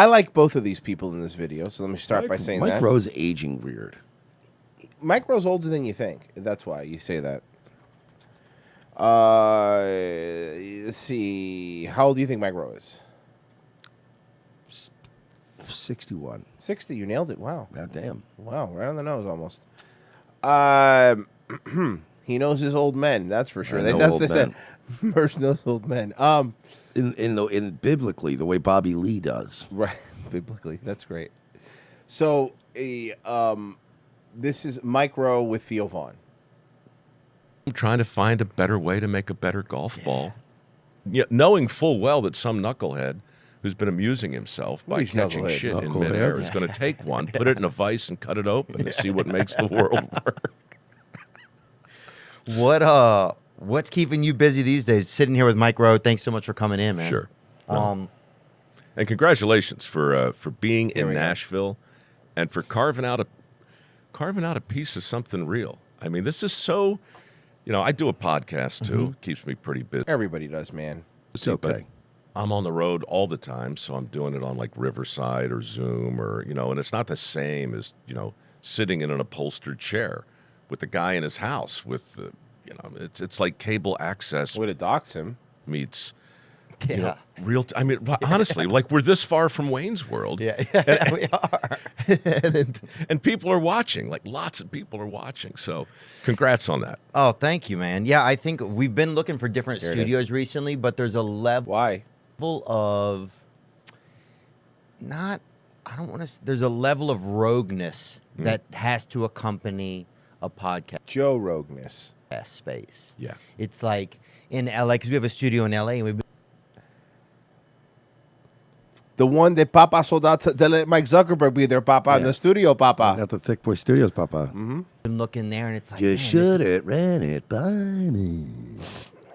I like both of these people in this video, so let me start by saying Mike that. Rowe's aging weird. Mike Rowe's older than you think. That's why you say that. Let's see. How old do you think Mike Rowe is? 61. 60. You nailed it. Wow. God damn. Wow. Right on the nose almost. He knows his old men. That's for sure. That's what they said. Merch knows old men. In biblically, the way Bobby Lee does. Right. Biblically. That's great. So, this is Mike Rowe with Theo Vonn. I'm trying to find a better way to make a better golf ball. Yeah, knowing full well that some knucklehead who's been amusing himself by catching shit in midair is going to take one, put it in a vise, and cut it open to see what makes the world work. What's keeping you busy these days? Sitting here with Mike Rowe. Thanks so much for coming in, man. Sure. And congratulations for being in Nashville and for carving out a piece of something real. I mean, this is so. I do a podcast too. Keeps me pretty busy. Everybody does, man. It's okay. I'm on the road all the time, so I'm doing it on like Riverside or Zoom or, and it's not the same as, sitting in an upholstered chair with the guy in his house with the, it's like cable access. Way to dox him. Meets, real. I mean, honestly, like we're this far from Wayne's World. Yeah, we are. and people are watching. Like lots of people are watching. So, congrats on that. Oh, thank you, man. Yeah, I think we've been looking for different studios recently, but there's a level. Why? Of there's a level of rogueness that has to accompany a podcast. Joe Rogueness. Space. Yeah. It's like in LA, because we have a studio in LA, and we've been the one that Papa sold out to let Mike Zuckerberg be there, Papa, in the studio, Papa. Got the Thick Boy Studios, Papa. looking there, and it's like, you should have ran it by me.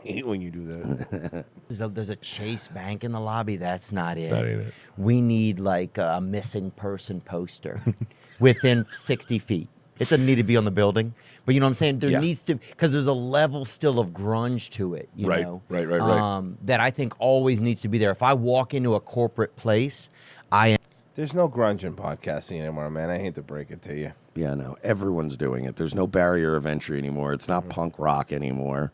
I hate when you do that. There's a Chase Bank in the lobby. That's not it. That ain't it. We need like a missing person poster within 60 feet. It doesn't need to be on the building, but you know what I'm saying? There needs to, because there's a level still of grunge to it, you know? Right. That I think always needs to be there. If I walk into a corporate place, There's no grunge in podcasting anymore, man. I hate to break it to you. Yeah, no, everyone's doing it. There's no barrier of entry anymore. It's not punk rock anymore.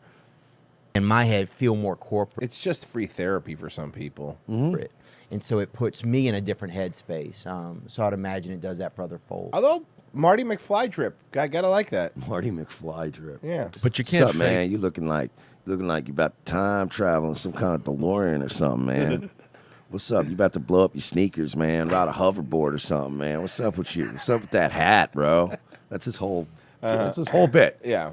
in my head, feel more corporate. It's just free therapy for some people. And so it puts me in a different headspace. So I'd imagine it does that for other folks. Although Marty McFly drip, gotta like that. Marty McFly drip. Yeah, but you can't. What's up, man? You looking like you about time traveling some kind of DeLorean or something, man. What's up? You about to blow up your sneakers, man? Ride a hoverboard or something, man? What's up with you? What's up with that hat, bro? That's his whole. That's his whole bit. Yeah.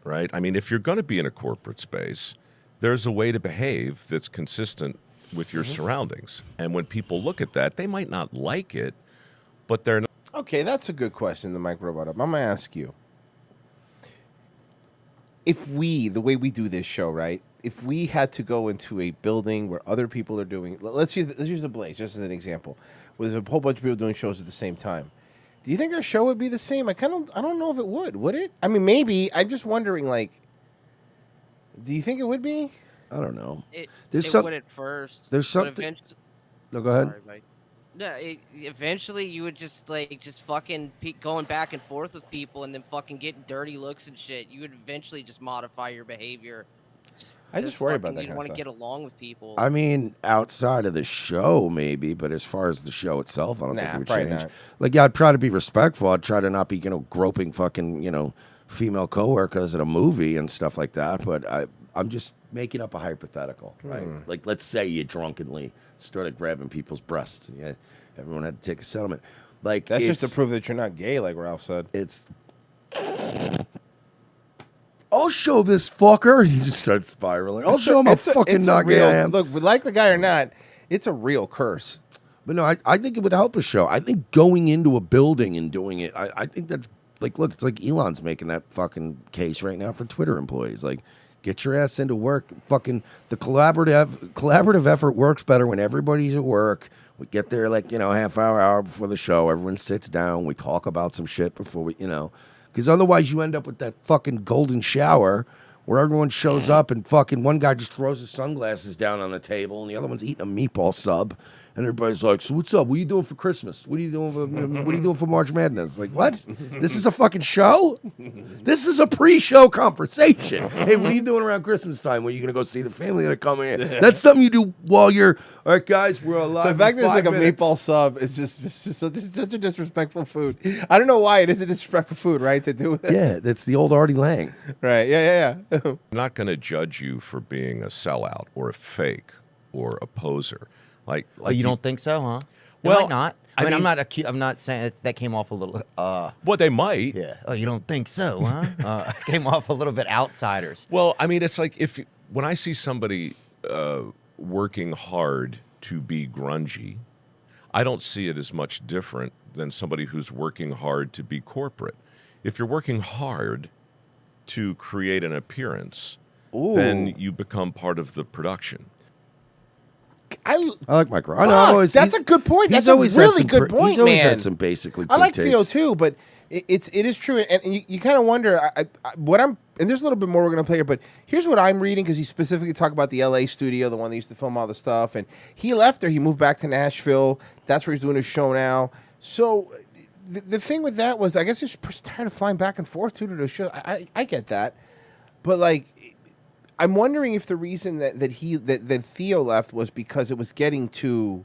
Right. I mean, if you're going to be in a corporate space, there's a way to behave that's consistent with your surroundings. And when people look at that, they might not like it, but they're not. Okay, that's a good question the Mike brought up. I'm going to ask you. If the way we do this show, right, if we had to go into a building where other people are doing, let's use the Blaze just as an example, where there's a whole bunch of people doing shows at the same time. Do you think our show would be the same? I don't know if it would it? I mean, maybe. I'm just wondering, like, do you think it would be? I don't know. It would at first. There's something. No, go ahead. Sorry, Mike. No, eventually you would just fucking going back and forth with people and then fucking getting dirty looks and shit. You would eventually just modify your behavior. I just worry about that You kind want of to stuff. get along with people. I mean, outside of the show, maybe, but as far as the show itself, I don't think it would probably change. not. Like, yeah, I'd try to be respectful. I'd try to not be, groping fucking, female coworkers at a movie and stuff like that. But I'm just making up a hypothetical, right? Like, let's say you drunkenly started grabbing people's breasts, and everyone had to take a settlement. Like, That's just to prove that you're not gay, like Ralph said. It's. I'll show this fucker. He just starts spiraling. I'll show him how fucking not gay I am. Look, we like the guy or not, it's a real curse. But no, I think it would help a show. I think going into a building and doing it, I think that's like, look, it's like Elon's making that fucking case right now for Twitter employees. Like, get your ass into work. Fucking the collaborative effort works better when everybody's at work. We get there like, half hour before the show. Everyone sits down. We talk about some shit before we, because otherwise you end up with that fucking golden shower where everyone shows up and fucking one guy just throws his sunglasses down on the table and the other one's eating a meatball sub. and everybody's like, "So what's up? What are you doing for Christmas? What are you doing for March Madness?" Like, what? This is a fucking show? This is a pre-show conversation. Hey, what are you doing around Christmas time? When are you gonna go see the family that come in? That's something you do while you're. All right, guys, we're alive. The fact that it's like minutes. a meatball sub is just such a disrespectful food. I don't know why it is a disrespectful food, right? To do with it. Yeah, that's the old Artie Lang. Right. Yeah. I'm not going to judge you for being a sellout or a fake or a poser. Like Oh, you don't think so, huh? They Well, might not. I mean- I'm not saying that came off a little. What they might. Yeah. Oh, you don't think so, huh? Came off a little bit outsiders. Well, I mean, it's like when I see somebody working hard to be grungy, I don't see it as much different than somebody who's working hard to be corporate. If you're working hard to create an appearance, then you become part of the production. I like Mike Rowe. I know, that's a good point. He's That's a always had really some good point, He's always man. had some basically. I good like takes. Theo too, but it is true, and you kind of wonder what I'm. And there's a little bit more we're gonna play here, but here's what I'm reading because he specifically talked about the L.A. studio, the one that used to film all the stuff, and he left there. He moved back to Nashville. That's where he's doing his show now. So the thing with that was, I guess he's tired of flying back and forth to the show. I get that, but like. I'm wondering if the reason that Theo left was because it was getting to,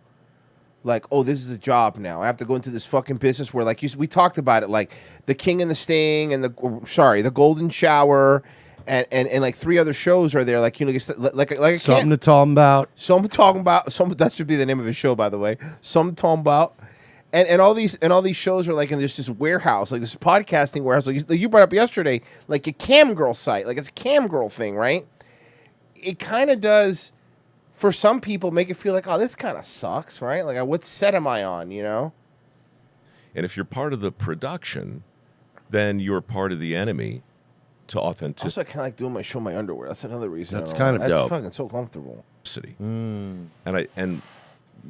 like, oh, this is a job now. I have to go into this fucking business where, like, we talked about it, like The King and the Sting and the Golden Shower, and like 3 other shows are there, like, you know, like Something to talk about. Something talking about. That should be the name of his show, by the way. Something talking about. And all these shows are like in this warehouse, like this podcasting warehouse. Like you brought up yesterday, like a cam girl site, like it's a cam girl thing, right? It kind of does, for some people, make it feel like, oh, this kind of sucks, right? Like, what set am I on, you know? And if you're part of the production, then you're part of the enemy to authenticity. Also, I kind of like doing my show in my underwear. That's another reason. That's kind of dope. That's fucking so comfortable. And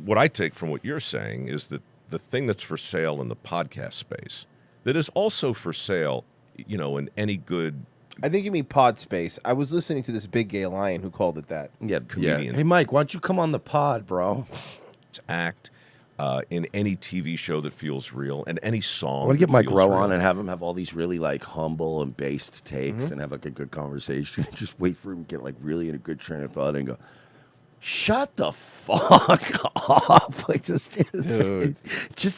what I take from what you're saying is that the thing that's for sale in the podcast space, that is also for sale, you know, in any good. I think you mean pod space. I was listening to this big gay lion who called it that. Yeah, Comedians. Hey, Mike, why don't you come on the pod, bro? Act in any TV show that feels real and any song. I want to get that Mike feels Rowe real. on and have him have all these really like humble and based takes and have like a good conversation. Just wait for him to get like really in a good train of thought and go, shut the fuck up. Like just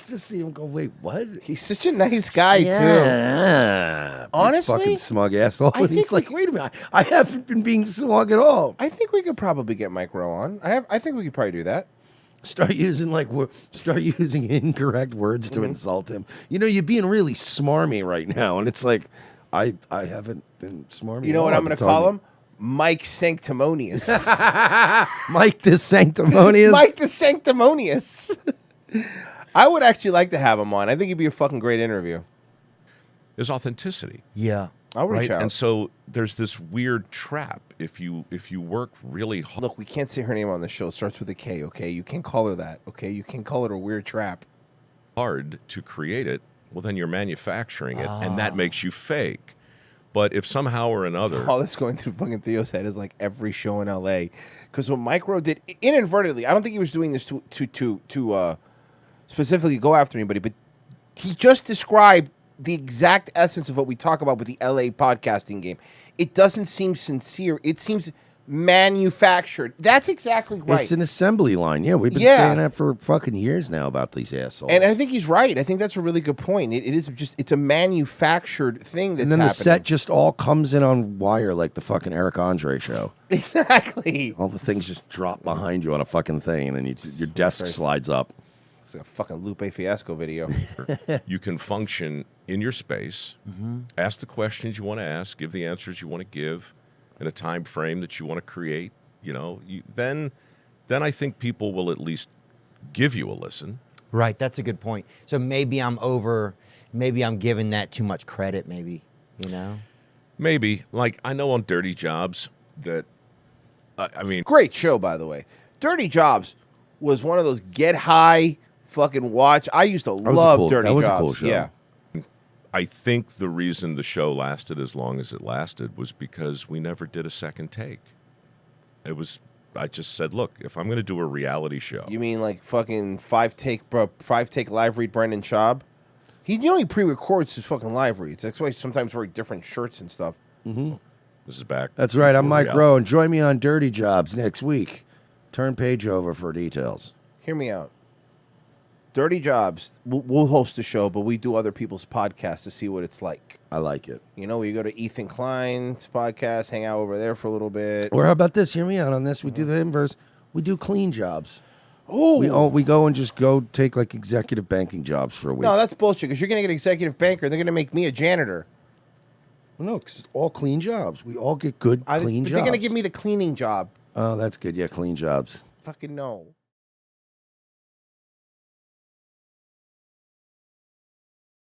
to see him go, wait, what? He's such a nice guy, too. Yeah. Honestly, fucking smug asshole. I And think he's like, wait a minute, I haven't been being smug at all. I think we could probably get Mike Rowe on. I think we could probably do that. Start using incorrect words to insult him. You know, you're being really smarmy right now, and it's like, I haven't been smarmy. You know what at all. I'm going to call him? Mike Sanctimonious. Mike the Sanctimonious. Mike the Sanctimonious. I would actually like to have him on. I think he'd be a fucking great interview. Is authenticity. Yeah. I'll reach Right? out. And so there's this weird trap if you work really hard. Look, we can't say her name on the show. It starts with a K, okay? You can't call her that, okay? You can't call it a weird trap. Hard to create it, well, then you're manufacturing it, and that makes you fake. But if somehow or another, All that's going through fucking Theo's head is like every show in L.A. Because what Mike Rowe did, inadvertently, I don't think he was doing this to specifically go after anybody, but he just described the exact essence of what we talk about with the L.A. podcasting game. It doesn't seem sincere. It seems manufactured. That's exactly right. It's an assembly line. Yeah, we've been Yeah. saying that for fucking years now about these assholes. And I think he's right. I think that's a really good point. It's a manufactured thing that's And then the happening. set just all comes in on wire like the fucking Eric Andre show. Exactly. All the things just drop behind you on a fucking thing, and then your desk slides up. It's a fucking Lupe Fiasco video. you can function in your space, ask the questions you want to ask, give the answers you want to give in a time frame that you want to create. You know, then I think people will at least give you a listen. Right. That's a good point. So maybe I'm giving that too much credit, maybe, you know? Maybe. Like, I know on Dirty Jobs that, I mean, Great show, by the way. Dirty Jobs was one of those get high fucking watch. I used to was a love cool- Dirty that was a Jobs. cool show. Yeah. I think the reason the show lasted as long as it lasted was because we never did a second take. It was I just said, look, if I'm going to do a reality show, You mean like fucking five take live read Brendan Schaub? He pre-records his fucking live reads. That's why he sometimes wear different shirts and stuff. Mm-hmm. This is back. That's right. I'm before Mike reality. Rowe, and join me on Dirty Jobs next week. Turn page over for details. Hear me out. Dirty Jobs. We'll host the show, but we do other people's podcasts to see what it's like. I like it. You know, we go to Ethan Klein's podcast, hang out over there for a little bit. Or how about this? Hear me out on this. We do the inverse. We do clean jobs. Oh, we go and just go take like executive banking jobs for a week. no, that's bullshit. Because you're gonna get executive banker, they're gonna make me a janitor. No, 'cause it's all clean jobs. We all get good clean but jobs. they're gonna give me the cleaning job. Oh, that's good. Yeah, clean jobs. Fucking no.